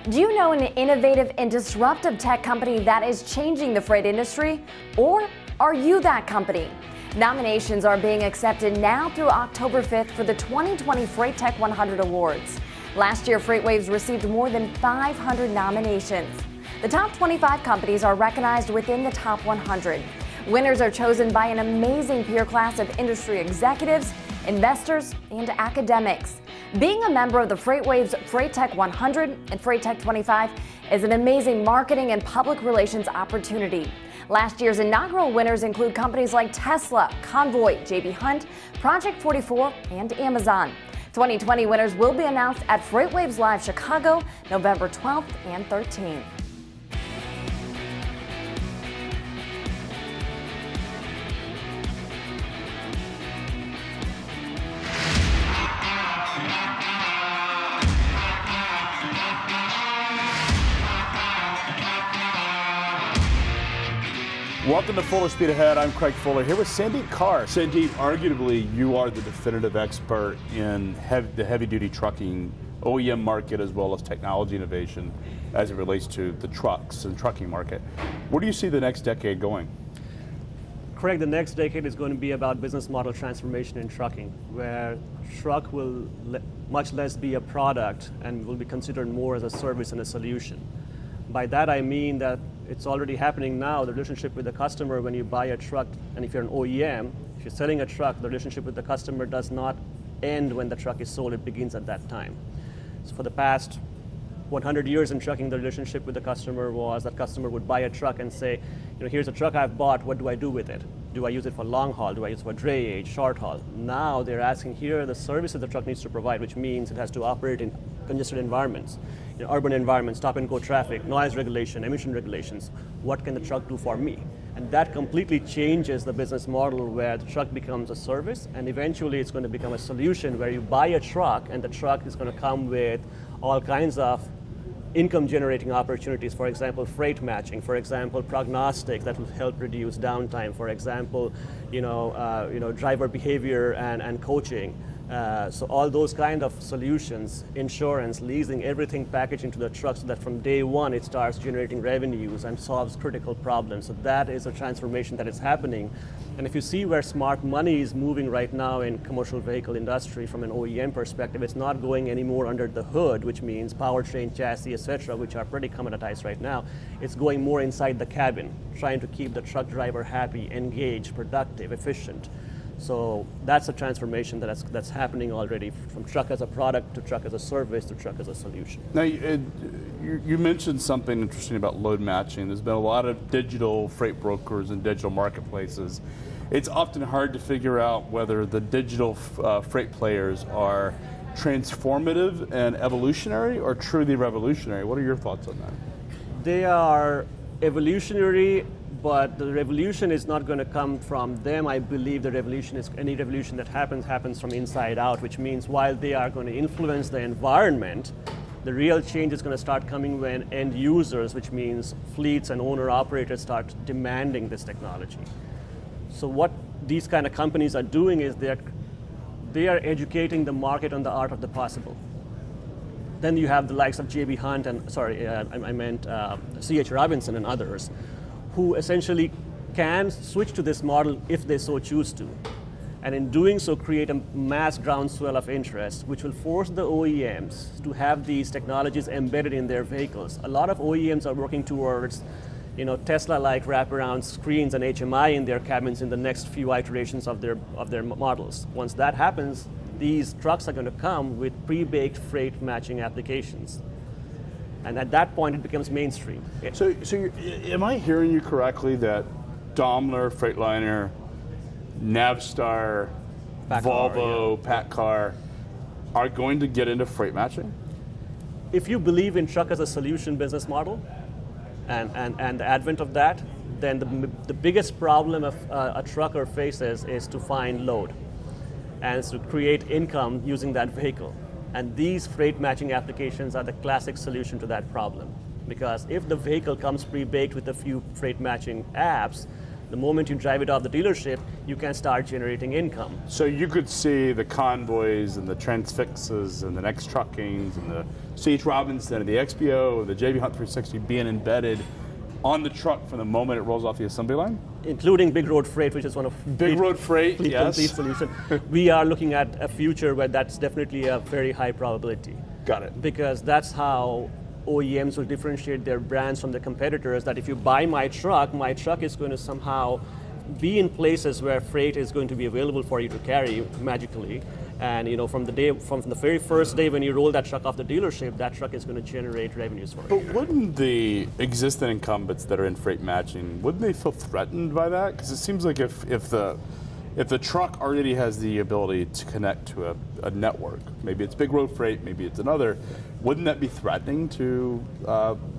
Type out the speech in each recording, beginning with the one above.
Do you know an innovative and disruptive tech company that is changing the freight industry? Or are you that company? Nominations are being accepted now through October 5th for the 2020 Freight Tech 100 Awards. Last year, FreightWaves received more than 500 nominations. The top 25 companies are recognized within the top 100. Winners are chosen by an amazing peer class of industry executives, investors, and academics. Being a member of the FreightWaves Freight Tech 100 and Freight Tech 25 is an amazing marketing and public relations opportunity. Last year's inaugural winners include companies like Tesla, Convoy, J.B. Hunt, Project 44, and Amazon. 2020 winners will be announced at FreightWaves Live Chicago, November 12th and 13th. Welcome to Fuller Speed Ahead. I'm Craig Fuller here with Sandeep Kar. Sandeep, arguably you are the definitive expert in the heavy-duty trucking OEM market as well as technology innovation as it relates to the trucks and trucking market. Where do you see the next decade going? Craig, the next decade is going to be about business model transformation in trucking, where truck will much less be a product and will be considered more as a service and a solution. By that I mean that it's already happening now, the relationship with the customer when you buy a truck, and if you're an OEM, if you're selling a truck, the relationship with the customer does not end when the truck is sold, it begins at that time. So for the past 100 years in trucking, the relationship with the customer was that customer would buy a truck and say, here's a truck I've bought, what do I do with it? Do I use it for long haul? Do I use it for drayage, short haul? Now they're asking, here are the services the truck needs to provide, which means it has to operate in congested environments, urban environments, stop and go traffic, noise regulation, emission regulations. What can the truck do for me? And that completely changes the business model where the truck becomes a service, and eventually it's going to become a solution where you buy a truck and the truck is going to come with all kinds of income generating opportunities, for example, freight matching, for example, prognostics that will help reduce downtime, for example, driver behavior and coaching. So all those kind of solutions, insurance, leasing, everything packaged into the truck so that from day one it starts generating revenues and solves critical problems. So that is a transformation that is happening. And if you see where smart money is moving right now in commercial vehicle industry from an OEM perspective, it's not going anymore under the hood, which means powertrain, chassis, etc., which are pretty commoditized right now. It's going more inside the cabin, trying to keep the truck driver happy, engaged, productive, efficient. So that's a transformation that's happening already, from truck as a product to truck as a service to truck as a solution. Now, you mentioned something interesting about load matching. There's been a lot of digital freight brokers and digital marketplaces. It's often hard to figure out whether the digital freight players are transformative and evolutionary or truly revolutionary. What are your thoughts on that? They are evolutionary, but the revolution is not going to come from them. I believe the revolution is, any revolution that happens from inside out, which means while they are going to influence the environment, the real change is going to start coming when end users, which means fleets and owner-operators, start demanding this technology. So what these kind of companies are doing is they are educating the market on the art of the possible. Then you have the likes of J.B. Hunt and, I meant C.H. Robinson and others, who essentially can switch to this model if they so choose to. And in doing so, create a mass groundswell of interest, which will force the OEMs to have these technologies embedded in their vehicles. A lot of OEMs are working towards Tesla-like wraparound screens and HMI in their cabins in the next few iterations of their models. Once that happens, these trucks are going to come with pre-baked freight matching applications. And at that point, it becomes mainstream. So am I hearing you correctly that Daimler, Freightliner, Navistar, Volvo, PACCAR are going to get into freight matching? If you believe in truck as a solution business model and the advent of that, then the biggest problem a trucker faces is to find load and to create income using that vehicle. And these freight matching applications are the classic solution to that problem. Because if the vehicle comes pre-baked with a few freight matching apps, The moment you drive it off the dealership, you can start generating income. So you could see the Convoys and the Transfixes and the Next Truckings and the C.H. Robinson and the XPO, the JB Hunt 360 being embedded on the truck from the moment it rolls off the assembly line? Including Big Road Freight, which is one of Big Road Freight, Fleet yes. Complete solution. We are looking at a future where that's definitely a very high probability. Got it. Because that's how OEMs will differentiate their brands from their competitors, that if you buy my truck is going to somehow be in places where freight is going to be available for you to carry magically. And from the very first day when you roll that truck off the dealership, that truck is going to generate revenues for you. But wouldn't the existing incumbents that are in freight matching, wouldn't they feel threatened by that? Because it seems like if the truck already has the ability to connect to a network, maybe it's Big Road Freight, maybe it's another, wouldn't that be threatening to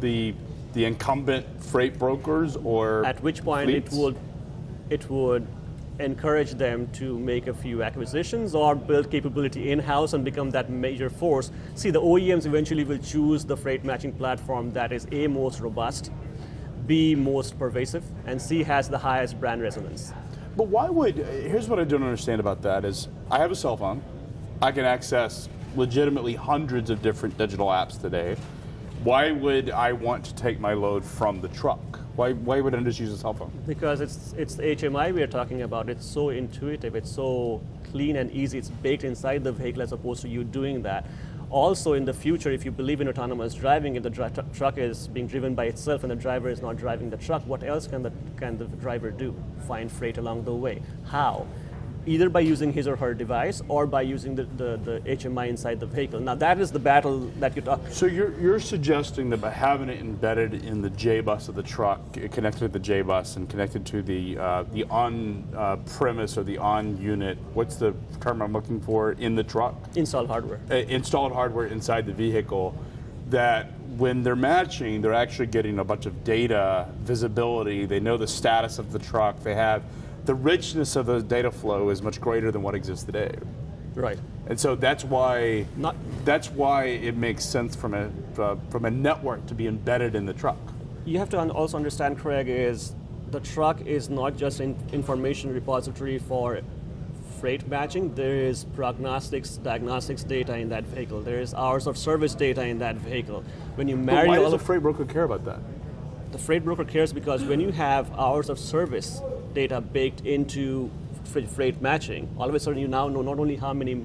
the incumbent freight brokers or at which point fleets? it would encourage them to make a few acquisitions or build capability in-house and become that major force. See, the OEMs eventually will choose the freight matching platform that is A, most robust, B, most pervasive, and C, has the highest brand resonance. But here's what I don't understand about that is, I have a cell phone, I can access legitimately hundreds of different digital apps today. Why would I want to take my load from the truck? Why would I just use a cell phone? Because it's the HMI we are talking about. It's so intuitive, it's so clean and easy, it's baked inside the vehicle as opposed to you doing that. Also in the future, if you believe in autonomous driving, if the truck is being driven by itself and the driver is not driving the truck, what else can the driver do? Find freight along the way. How? Either by using his or her device or by using the HMI inside the vehicle. Now that is the battle that you talk. So you're suggesting that by having it embedded in the J-bus of the truck, connected to the J-bus and connected to the on-premise or the on-unit, what's the term I'm looking for, in the truck? Installed hardware. Installed hardware inside the vehicle, that when they're matching, they're actually getting a bunch of data, visibility, they know the status of the truck, they have the richness of the data flow is much greater than what exists today. Right. And so that's why it makes sense from a network to be embedded in the truck. You have to also understand, Craig, is the truck is not just an information repository for freight matching. There is prognostics, diagnostics data in that vehicle. There is hours of service data in that vehicle. When you marry why does a freight broker care about that? The freight broker cares because when you have hours of service data baked into freight matching, all of a sudden you now know not only how many,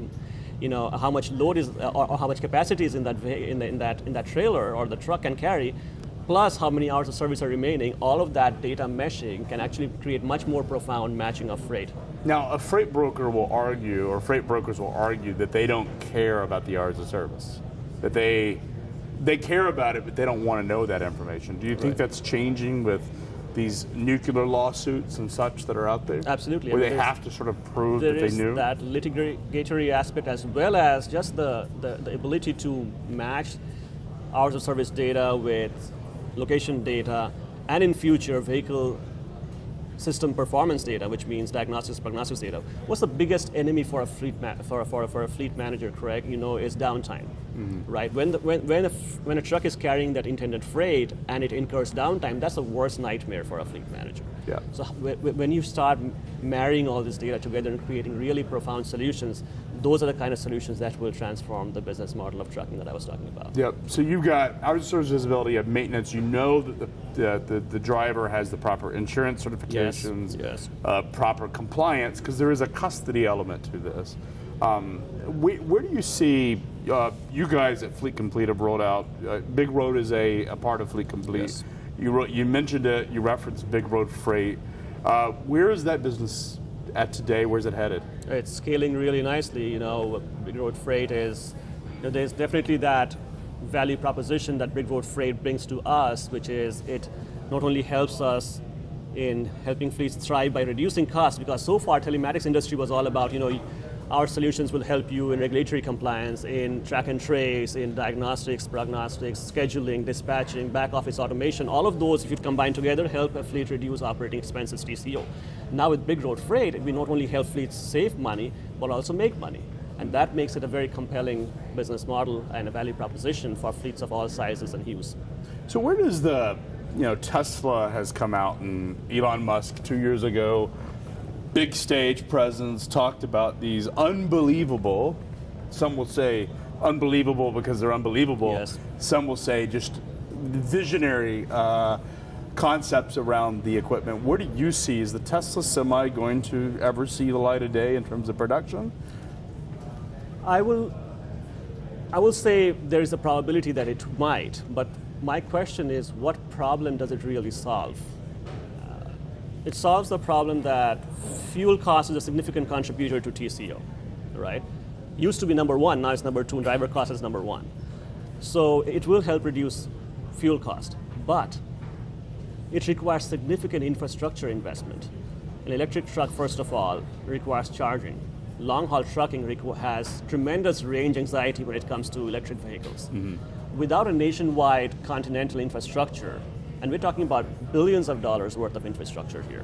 how much load is or how much capacity is in that trailer or the truck can carry, plus how many hours of service are remaining. All of that data meshing can actually create much more profound matching of freight. Now, a freight broker will argue, or freight brokers will argue, that they don't care about the hours of service, that they care about it, but they don't want to know that information. Do you think that's changing with these nuclear lawsuits and such that are out there? Absolutely. Where they have to sort of prove that they knew? There is that litigatory aspect as well as just the ability to match hours of service data with location data, and in future vehicle system performance data, which means diagnostics, prognostics data. What's the biggest enemy for a fleet for a fleet manager, Craig? Is downtime, right? When a truck is carrying that intended freight and it incurs downtime, that's the worst nightmare for a fleet manager. Yeah. So when you start marrying all this data together and creating really profound solutions, those are the kind of solutions that will transform the business model of trucking that I was talking about. Yep. So you've got hours of service visibility, you have maintenance. You know that the driver has the proper insurance certifications, yes. Proper compliance, because there is a custody element to this. Where do you see you guys at Fleet Complete have rolled out? Big Road is a part of Fleet Complete. Yes. You mentioned it. You referenced Big Road Freight. Where is that business at today? Where's it headed? It's scaling really nicely. Big Road Freight is, there's definitely that value proposition that Big Road Freight brings to us, which is it not only helps us in helping fleets thrive by reducing costs, because so far telematics industry was all about, our solutions will help you in regulatory compliance, in track and trace, in diagnostics, prognostics, scheduling, dispatching, back office automation. All of those, if you combine together, help a fleet reduce operating expenses, TCO. Now with Big Road Freight, we not only help fleets save money, but also make money. And that makes it a very compelling business model and a value proposition for fleets of all sizes and hues. So where does Tesla has come out, and Elon Musk 2 years ago, big stage presence, talked about these unbelievable, some will say unbelievable because they're unbelievable, yes. Some will say just visionary concepts around the equipment. What do you see? Is the Tesla Semi going to ever see the light of day in terms of production? I will say there is a probability that it might, but my question is, what problem does it really solve? It solves the problem that fuel cost is a significant contributor to TCO, right? Used to be number one, now it's number two, and driver cost is number one. So it will help reduce fuel cost, but it requires significant infrastructure investment. An electric truck, first of all, requires charging. Long-haul trucking has tremendous range anxiety when it comes to electric vehicles. Mm-hmm. Without a nationwide continental infrastructure, and we're talking about billions of dollars worth of infrastructure here.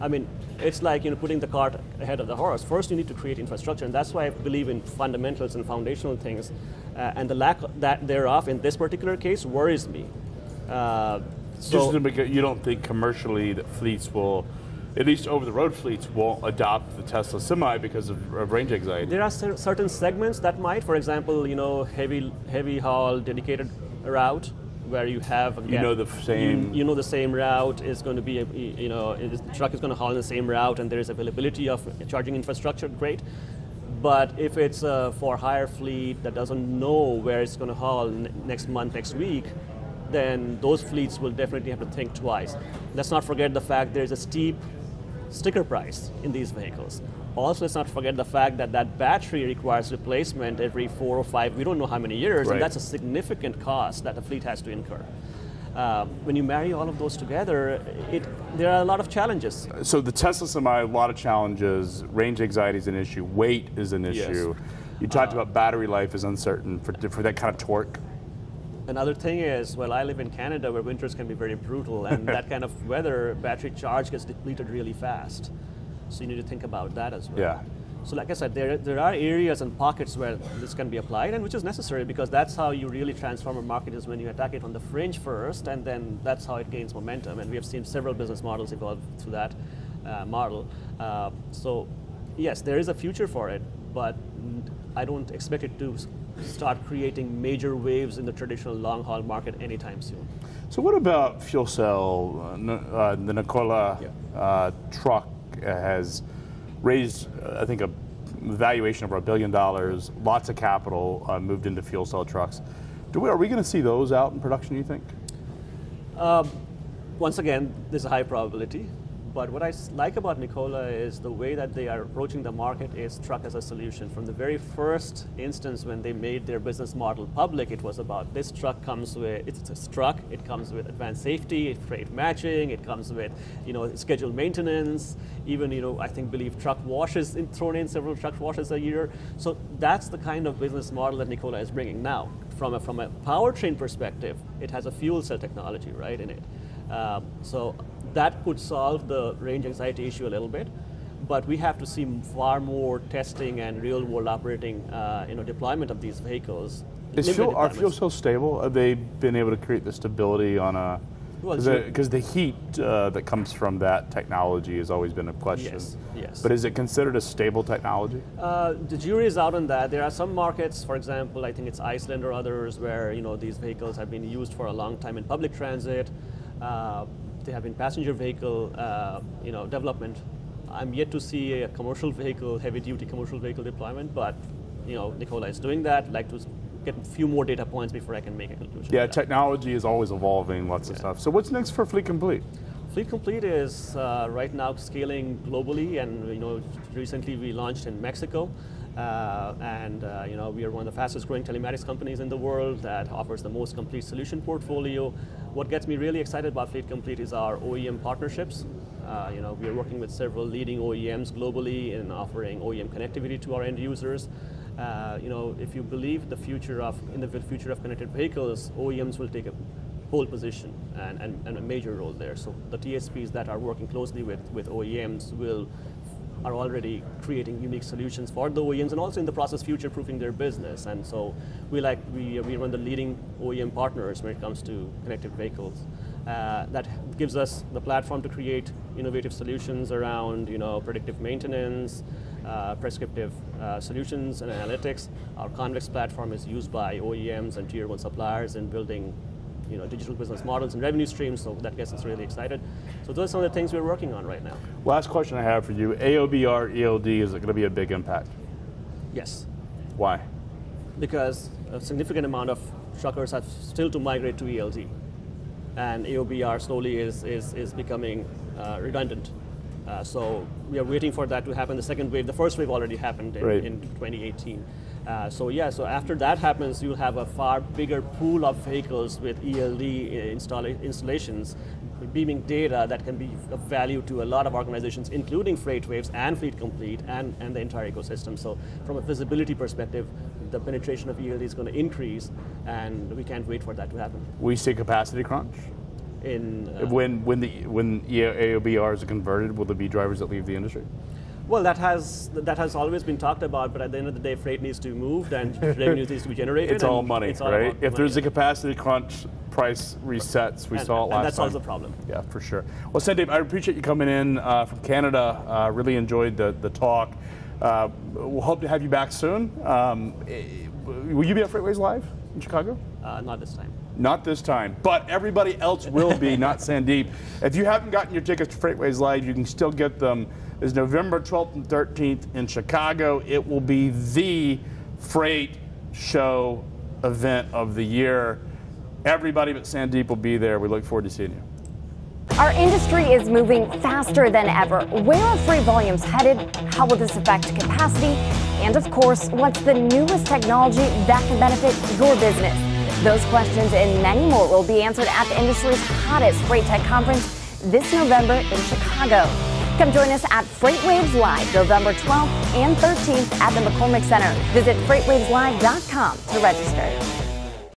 I mean, it's like putting the cart ahead of the horse. First, you need to create infrastructure, and that's why I believe in fundamentals and foundational things, and the lack thereof in this particular case worries me. Just to make it, you don't think commercially that fleets will, at least over-the-road fleets, won't adopt the Tesla Semi because of range anxiety? There are certain segments that might. For example, heavy haul dedicated route where you have again, the same. The same route is going to be the truck is going to haul in the same route, and there is availability of charging infrastructure. Great. But if it's for hire fleet that doesn't know where it's going to haul next month, next week, then those fleets will definitely have to think twice. Let's not forget the fact there's a steep sticker price in these vehicles. Also, let's not forget the fact that battery requires replacement every 4 or 5, we don't know how many years, right. And that's a significant cost that the fleet has to incur. When you marry all of those together, there are a lot of challenges. So the Tesla Semi, a lot of challenges, range anxiety is an issue, weight is an issue. Yes. You talked about battery life is uncertain for that kind of torque. Another thing is, well, I live in Canada where winters can be very brutal, and that kind of weather, battery charge gets depleted really fast. So you need to think about that as well. Yeah. So like I said, there are areas and pockets where this can be applied, and which is necessary because that's how you really transform a market, is when you attack it on the fringe first, and then that's how it gains momentum. And we have seen several business models evolve through that model. So yes, there is a future for it, but I don't expect it to start creating major waves in the traditional long-haul market anytime soon. So what about fuel cell? The Nikola truck has raised, I think, a valuation of over $1 billion, lots of capital moved into fuel cell trucks. Are we going to see those out in production, you think? Once again, there's a high probability. But what I like about Nikola is the way that they are approaching the market is truck as a solution. From the very first instance when they made their business model public, it was about this truck comes with, it's a truck, it comes with advanced safety, freight matching, it comes with scheduled maintenance, even believe truck washes thrown in, several truck washes a year. So that's the kind of business model that Nikola is bringing now. From a powertrain perspective, it has a fuel cell technology right in it. So that could solve the range anxiety issue a little bit, but we have to see far more testing and real-world operating, deployment of these vehicles. Are fuel cells stable? Have they been able to create the stability on a? Because the heat that comes from that technology has always been a question. Yes. But is it considered a stable technology? The jury is out on that. There are some markets, for example, I think it's Iceland or others, where these vehicles have been used for a long time in public transit. They have been passenger vehicle, development. I'm yet to see a commercial vehicle, heavy-duty commercial vehicle deployment, but Nikola is doing that. I'd like to get a few more data points before I can make a conclusion. Yeah, technology is always evolving, lots of stuff. So what's next for Fleet Complete? Fleet Complete is right now scaling globally, and recently we launched in Mexico. We are one of the fastest growing telematics companies in the world that offers the most complete solution portfolio. What gets me really excited about Fleet Complete is our OEM partnerships. We are working with several leading OEMs globally in offering OEM connectivity to our end users. If you believe in the future of connected vehicles, OEMs will take a pole position and a major role there. So the TSPs that are working closely with OEMs are already creating unique solutions for the OEMs, and also in the process future-proofing their business. And so we run the leading OEM partners when it comes to connected vehicles. that gives us the platform to create innovative solutions around predictive maintenance, prescriptive solutions and analytics. Our Convex platform is used by OEMs and tier 1 suppliers in building digital business models and revenue streams, so that gets us really excited. So those are some of the things we're working on right now. Last question I have for you, EAOBR, ELD, is it going to be a big impact? Yes. Why? Because a significant amount of truckers have still to migrate to ELD, and EAOBR slowly is becoming redundant. So we are waiting for that to happen. The second wave, the first wave already happened in 2018. So after that happens, you'll have a far bigger pool of vehicles with ELD installations, beaming data that can be of value to a lot of organizations, including FreightWaves and Fleet Complete and the entire ecosystem. So from a visibility perspective, the penetration of ELD is going to increase, and we can't wait for that to happen. We see capacity crunch? When EAOBRs are converted, will there be drivers that leave the industry? Well, that has always been talked about, but at the end of the day, freight needs to be moved and revenue needs to be generated. It's all money, right? If there's a capacity crunch, price resets. We saw it last time. And that solves the problem. Yeah, for sure. Well, Sandeep, I appreciate you coming in from Canada. Really enjoyed the talk. We'll hope to have you back soon. Will you be at FreightWaves Live in Chicago? Not this time. Not this time, but everybody else will be, not Sandeep. If you haven't gotten your tickets to FreightWaves Live, you can still get them. It's November 12th and 13th in Chicago. It will be the freight show event of the year. Everybody but Sandeep will be there. We look forward to seeing you. Our industry is moving faster than ever. Where are freight volumes headed? How will this affect capacity? And of course, what's the newest technology that can benefit your business? Those questions and many more will be answered at the industry's hottest freight tech conference this November in Chicago. Come join us at FreightWaves Live November 12th and 13th at the McCormick Center. Visit FreightWavesLive.com to register.